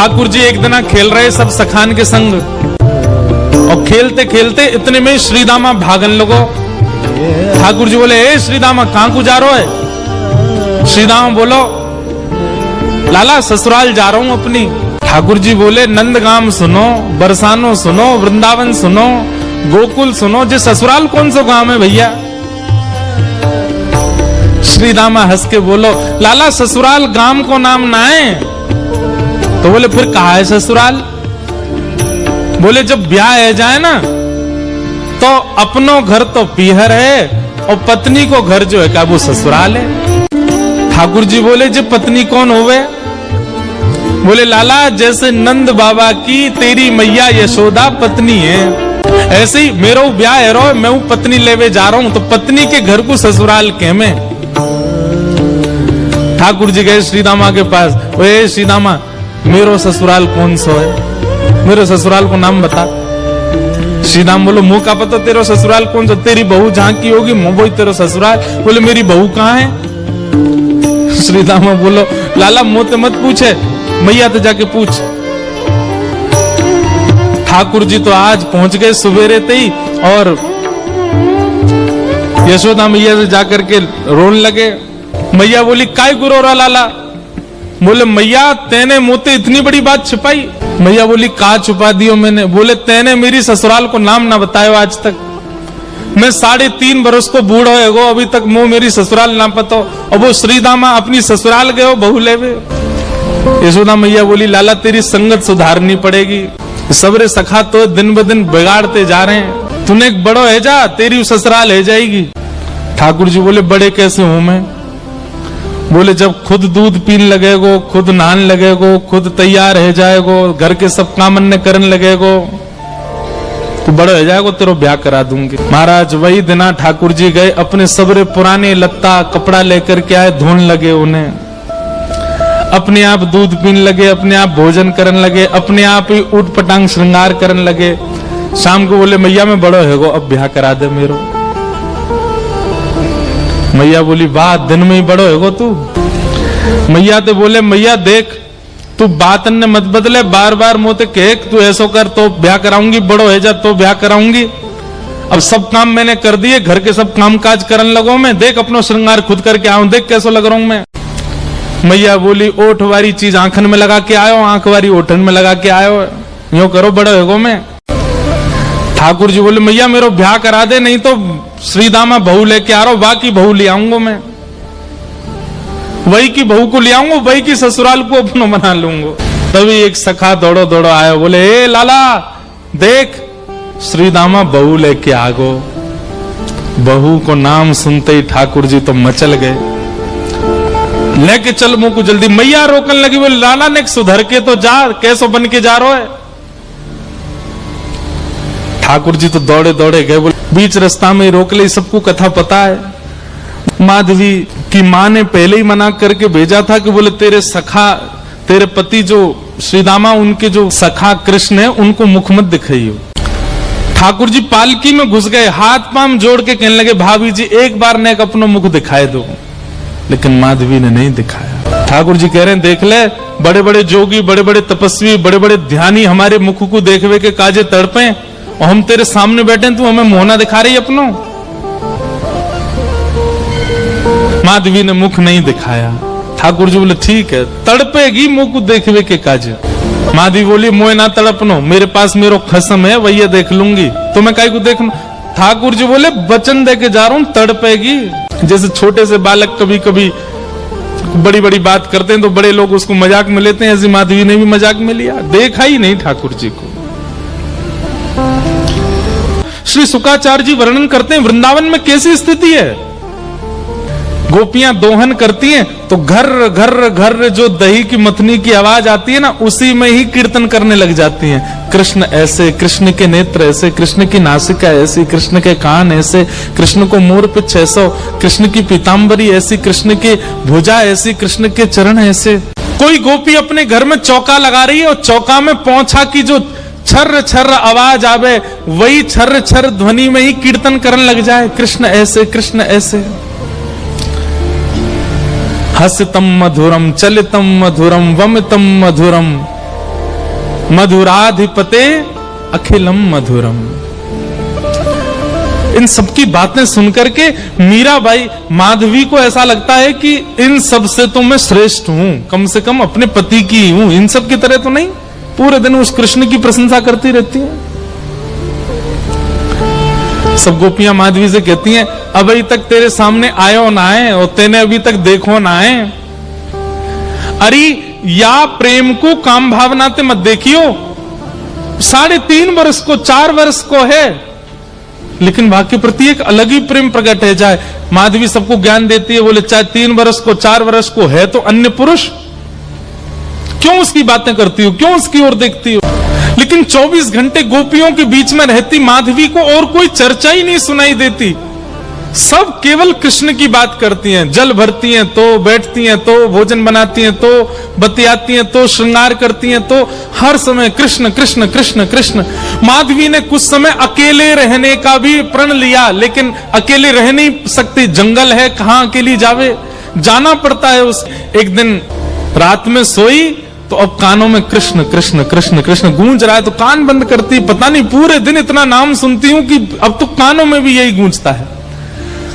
ठाकुर जी एक दिन खेल रहे सब सखान के संग, और खेलते खेलते इतने में श्रीदामा भागन लगो। ठाकुर जी बोले, ए श्रीदामा कहां को जा रहे है? श्रीदामा बोलो, लाला ससुराल जा रहा हूं अपनी। ठाकुर जी बोले, नंदगाम सुनो, बरसानो सुनो, वृंदावन सुनो, गोकुल सुनो, जे ससुराल कौन सा गांव है भैया? श्रीदामा हंस के बोलो, लाला ससुराल गांव को नाम ना है। तो बोले, फिर कहा है ससुराल? बोले, जब ब्याह है जाए ना तो अपनो घर तो पीहर है और पत्नी को घर जो है क्या वो ससुराल है। ठाकुर जी बोले, जो पत्नी कौन होवे? बोले, लाला जैसे नंद बाबा की तेरी मैया यशोदा पत्नी है, ऐसे ही मेरो ब्याह है रो, मैं पत्नी लेवे जा रहा हूं, तो पत्नी के घर को ससुराल के में। ठाकुर जी गए श्रीदामा के पास, ओए श्रीदामा मेरो ससुराल कौन सा है? मेरे ससुराल को नाम बता। श्रीदाम बोलो, मुंह का पता तेरा ससुराल कौन सा? तेरी बहू जहां की होगी वही तेरा ससुराल। बोले, मेरी बहू कहाँ है? श्रीदामा बोलो, लाला मुंह मत पूछे, मैया तो जाके पूछ। ठाकुर जी तो आज पहुंच गए सवेरे ही, और यशोदा मैया से जाकर के रोने लगे। मैया बोली, काय गुरो रा लाला? बोले, मैया तेने मुझे इतनी बड़ी बात छिपाई। मैया बोली, का छुपा दियो मैंने? बोले, तेने मेरी ससुराल को नाम ना बतायो आज तक। मैं 3.5 बरस को बूढ़ होएगो, अभी तक मुंह मेरी ससुराल ना पतो, और वो श्रीदामा अपनी ससुराल गए बहू लेवे। यशोदा मैया बोली, लाला तेरी संगत सुधारनी पड़ेगी, सबरे सखा तो दिन ब दिन बिगाड़ते जा रहे हैं, तूने एक बड़ो है जा, तेरी ससुराल है जाएगी। ठाकुर जी बोले, बड़े कैसे हूं मैं? बोले, जब खुद दूध पीने लगेगो, खुद नहान लगेगो, खुद तैयार है जाएगो, घर के सब काम अन्य करने लगेगो, तो बड़ा हो जाएगो, तेरो ब्याह करा दूंगी। महाराज वही दिना ठाकुर जी गए, अपने सबरे पुराने लत्ता कपड़ा लेकर के आए, धोने लगे उन्हें, अपने आप दूध पीने लगे, अपने आप भोजन करने लगे, अपने आप ही उठ पटांग श्रृंगार करने लगे। शाम को बोले, मैया मैं बड़ो है गो, अब ब्याह करा दे मेरो। मैया बोली, वाह दिन में ही बड़ो है गो तू। मैया तो बोले, मैया देख तू बात ने मत बदले, बार बार मोते कह तू ऐसो कर तो ब्याह कराऊंगी, बड़ो है जा तो ब्याह कराऊंगी। अब सब काम मैंने कर दिए, घर के सब काम काज करने लगो मैं, देख अपनो श्रृंगार खुद करके आऊं, देख कैसो लग रहा हूं मैं। मैया बोली, ओठ वारी चीज आंखन में लगा के आयो, आंख वारी ओठन में लगा के आयो, यूं करो बड़ो है गो मैं। ठाकुर जी बोले, मैया मेरो ब्याह करा दे, नहीं तो श्रीदामा बहू लेके आ रहा हूं, बाकी बहू ले आऊंगा मैं, वही की बहू को ले आऊंगा, वही की ससुराल को अपनो बना लूंगा। तभी एक सखा दौड़ो दौड़ो आया, बोले, ए लाला देख श्रीदामा बहू लेके आ गो। बहू को नाम सुनते ही ठाकुर जी तो मचल गए, लेके चल मुंह को जल्दी। मैया रोकने लगी, बोले, लाला ने सुधर के तो जा, कैसो बन के जा रहा है? ठाकुर जी तो दौड़े दौड़े गए, बोले बीच रास्ता में रोक ले, सबको कथा पता है। माधवी की मां ने पहले ही मना करके भेजा था कि बोले तेरे सखा, तेरे पति जो श्रीदामा, उनके जो सखा कृष्ण है, उनको मुख मत दिखाइयो। ठाकुर जी पालकी में घुस गए, हाथ पांव जोड़ के कहने लगे, भाभी जी एक बार ने अपना मुख दिखाए दो, लेकिन माधवी ने नहीं दिखाया। ठाकुर जी कह रहे हैं, देख ले बड़े बड़े जोगी, बड़े बड़े तपस्वी, बड़े बड़े ध्यानी हमारे मुख को देखवे के काजे तड़पे, और हम तेरे सामने बैठे, तू हमें मोहना दिखा रही अपनो। माधवी ने मुख नहीं दिखाया। ठाकुर जी बोले, ठीक है, तड़पेगी मुख को देखवे के काजे। माधवी बोली, मोए ना तड़पनो, मेरे पास मेरो खसम है, वही देख लूंगी, तो मैं काई को देखूं? ठाकुर जी बोले, वचन दे के जा रहा हूं, तड़पेगी। जैसे छोटे से बालक कभी कभी बड़ी बड़ी बात करते हैं तो बड़े लोग उसको मजाक में लेते हैं, ऐसी माधवी ने भी मजाक में लिया, देखा ही नहीं ठाकुर जी को। श्री शुकाचार्य जी वर्णन करते हैं, वृंदावन में कैसी स्थिति है। गोपियां दोहन करती हैं तो घर घर घर जो दही की मथनी की आवाज आती है ना, उसी में ही कीर्तन करने लग जाती हैं। कृष्ण ऐसे, कृष्ण के नेत्र ऐसे, कृष्ण की नासिका ऐसी, कृष्ण के कान ऐसे, कृष्ण को मोर पिछ ऐसा, कृष्ण की पीताम्बरी ऐसी, कृष्ण की भुजा ऐसी, कृष्ण के चरण ऐसे। कोई गोपी अपने घर में चौका लगा रही है और चौका में पौंछा की जो छर्र छर्र आवाज आवे, वही छर्र छर्र ध्वनि में ही कीर्तन करने लग जाए, कृष्ण ऐसे, कृष्ण ऐसे। हसितम मधुरम, चलितम मधुरम, वमितम मधुरम, मधुराधिपते अखिलम मधुरम। इन सबकी बातें सुनकर के मीराबाई, माधवी को ऐसा लगता है कि इन सब से तो मैं श्रेष्ठ हूं, कम से कम अपने पति की हूं, इन सब की तरह तो नहीं। पूरे दिन उस कृष्ण की प्रशंसा करती रहती हैं। सब गोपियां माधवी से कहती हैं, अभी तक तेरे सामने आयो ना आए और तेने अभी तक देखो ना आए। अरे या प्रेम को काम भावना ते मत देखियो, 3.5 वर्ष को 4 वर्ष को है, लेकिन वहां के प्रति एक अलग ही प्रेम प्रकट है। चाहे माधवी सबको ज्ञान देती है, बोले चाहे 3 वर्ष को 4 वर्ष को है तो अन्य पुरुष, क्यों उसकी बातें करती हो, क्यों उसकी ओर देखती हो? लेकिन 24 घंटे गोपियों के बीच में रहती माधवी को और कोई चर्चा ही नहीं सुनाई देती। सब केवल कृष्ण की बात करती हैं। जल भरती हैं तो, बैठती हैं तो, भोजन बनाती हैं तो, बतियाती हैं तो, श्रृंगार करती हैं तो, हर समय कृष्ण कृष्ण कृष्ण कृष्ण। माधवी ने कुछ समय अकेले रहने का भी प्रण लिया, लेकिन अकेले रह नहीं सकती, जंगल है, कहां अकेली जावे, जाना पड़ता है। उस एक दिन रात में सोई तो अब कानों में कृष्ण कृष्ण कृष्ण कृष्ण गूंज रहा है, तो कान बंद करती, पता नहीं पूरे दिन इतना नाम सुनती हूं कि अब तो कानों में भी यही गूंजता है।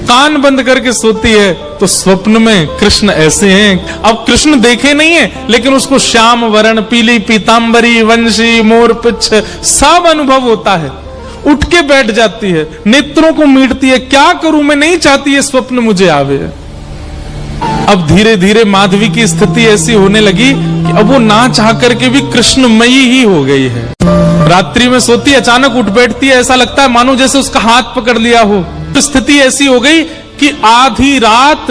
कान बंद करके सोती है तो स्वप्न में कृष्ण ऐसे हैं। अब कृष्ण देखे नहीं है, लेकिन उसको श्याम वर्ण, पीली पीतांबरी, वंशी, मोर पुच्छ सब अनुभव होता है। उठ के बैठ जाती है, नेत्रों को मीटती है, क्या करूं मैं, नहीं चाहती है स्वप्न मुझे आवे। अब धीरे धीरे माधवी की स्थिति ऐसी होने लगी कि अब वो ना चाह करके भी कृष्णमयी ही हो गई है। रात्रि में सोती, अचानक उठ बैठती है, ऐसा लगता है मानो जैसे उसका हाथ पकड़ लिया हो। स्थिति ऐसी हो गई कि आधी रात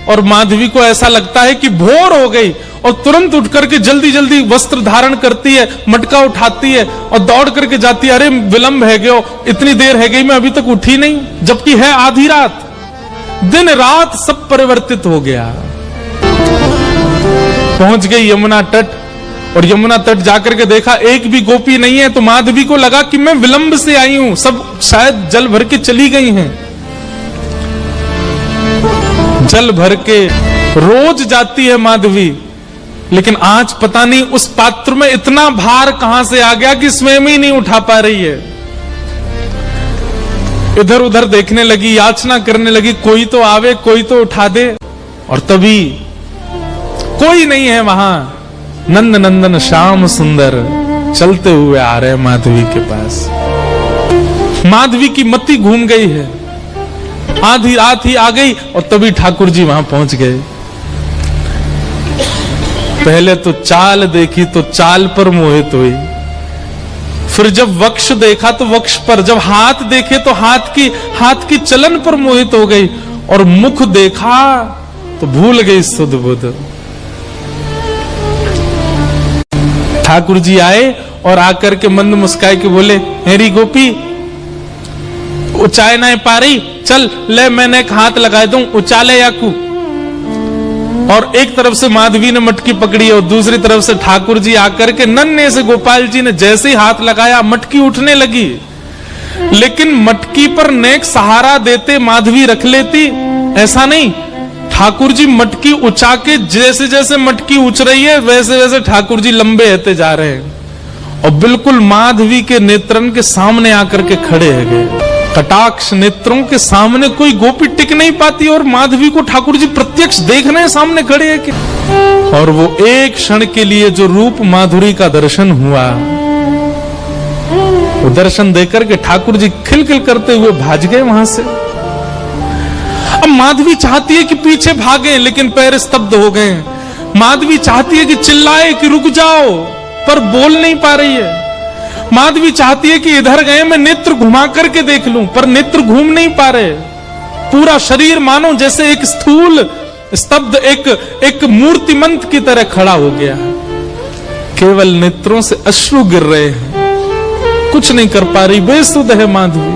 और माधवी को ऐसा लगता है कि भोर हो गई, और तुरंत उठ करके जल्दी जल्दी वस्त्र धारण करती है, मटका उठाती है और दौड़ करके जाती है। अरे विलंब है गयो, इतनी देर है गई, मैं अभी तक उठी नहीं, जबकि है आधी रात। दिन रात सब परिवर्तित हो गया। पहुंच गई यमुना तट, और यमुना तट जाकर के देखा एक भी गोपी नहीं है, तो माधवी को लगा कि मैं विलंब से आई हूं, सब शायद जल भर के चली गई हैं। जल भर के रोज जाती है माधवी, लेकिन आज पता नहीं उस पात्र में इतना भार कहां से आ गया कि स्वयं ही नहीं उठा पा रही है। इधर उधर देखने लगी, याचना करने लगी, कोई तो आवे, कोई तो उठा दे, और तभी कोई नहीं है वहां। नंद नंदन श्याम सुंदर चलते हुए आ रहे माधवी के पास। माधवी की मति घूम गई है, आधी रात ही आ गई, और तभी ठाकुर जी वहां पहुंच गए। पहले तो चाल देखी तो चाल पर मोहित हुई, फिर जब वक्ष देखा तो वक्ष पर, जब हाथ देखे तो हाथ की चलन पर मोहित हो गई, और मुख देखा तो भूल गई सुध बुध। ठाकुर जी आए और आकर के मंद मुस्काए के बोले, हेरी गोपी उचाए ना पा रही, चल ले मैंने एक हाथ लगा दूं, उचाले याकू। और एक तरफ से माधवी ने मटकी पकड़ी और दूसरी तरफ से ठाकुर जी आकर के नन्हे से गोपाल जी ने जैसे ही हाथ लगाया मटकी उठने लगी, लेकिन मटकी पर नेक सहारा देते माधवी रख लेती, ऐसा नहीं। ठाकुर जी मटकी उछा के, जैसे जैसे मटकी उछ रही है वैसे वैसे ठाकुर जी लंबे होते जा रहे हैं, और बिल्कुल माधवी के नेत्रन के सामने आकर के खड़े हो गए। कटाक्ष नेत्रों के सामने कोई गोपी टिक नहीं पाती, और माधवी को ठाकुर जी प्रत्यक्ष देख रहे हैं, सामने खड़े हैं कि, और वो एक क्षण के लिए जो रूप माधुरी का दर्शन हुआ, वो दर्शन देकर के ठाकुर जी खिलखिल करते हुए भाग गए वहां से। अब माधवी चाहती है कि पीछे भागे, लेकिन पैर स्तब्ध हो गए। माधवी चाहती है कि चिल्लाए कि रुक जाओ, पर बोल नहीं पा रही है। माधवी चाहती है कि इधर गए मैं नेत्र घुमा करके देख लूं, पर नेत्र घूम नहीं पा रहे। पूरा शरीर मानो जैसे एक स्थूल स्तब्ध एक मूर्तिमंत की तरह खड़ा हो गया है। केवल नेत्रों से अश्रु गिर रहे हैं, कुछ नहीं कर पा रही, बेसुध है माधवी।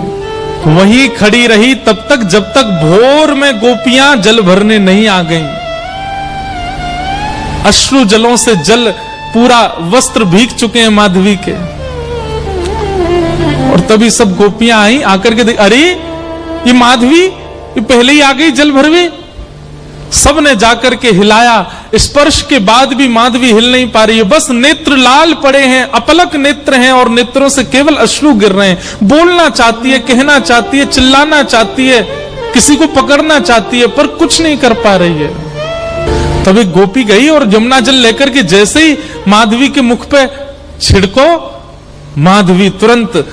वहीं खड़ी रही तब तक जब तक भोर में गोपियां जल भरने नहीं आ गईं। अश्रु जलों से जल पूरा वस्त्र भीग चुके हैं माधवी के, और तभी सब गोपियां आई, आकर के देख, अरे ये माधवी ये पहले ही आ गई जल भरवे। सबने जाकर के हिलाया। स्पर्श के बाद भी माधवी हिल नहीं पा रही है, बस नेत्र लाल पड़े हैं, अपलक नेत्र हैं और नेत्रों से केवल अश्रु गिर रहे हैं। बोलना चाहती है, कहना चाहती है, चिल्लाना चाहती है, किसी को पकड़ना चाहती है, पर कुछ नहीं कर पा रही है। तब एक गोपी गई और यमुना जल लेकर के जैसे ही माधवी के मुख पे छिड़को, माधवी तुरंत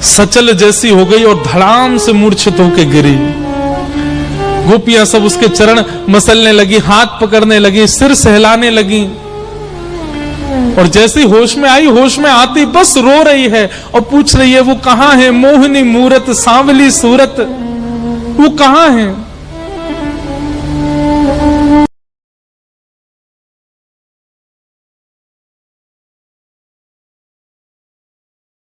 सचल जैसी हो गई और धड़ाम से मूर्छित होकर गिरी। गोपियां सब उसके चरण मसलने लगी, हाथ पकड़ने लगी, सिर सहलाने लगी और जैसे ही होश में आई, होश में आती बस रो रही है और पूछ रही है वो कहां है, मोहिनी मूरत सांवली सूरत, वो कहां है।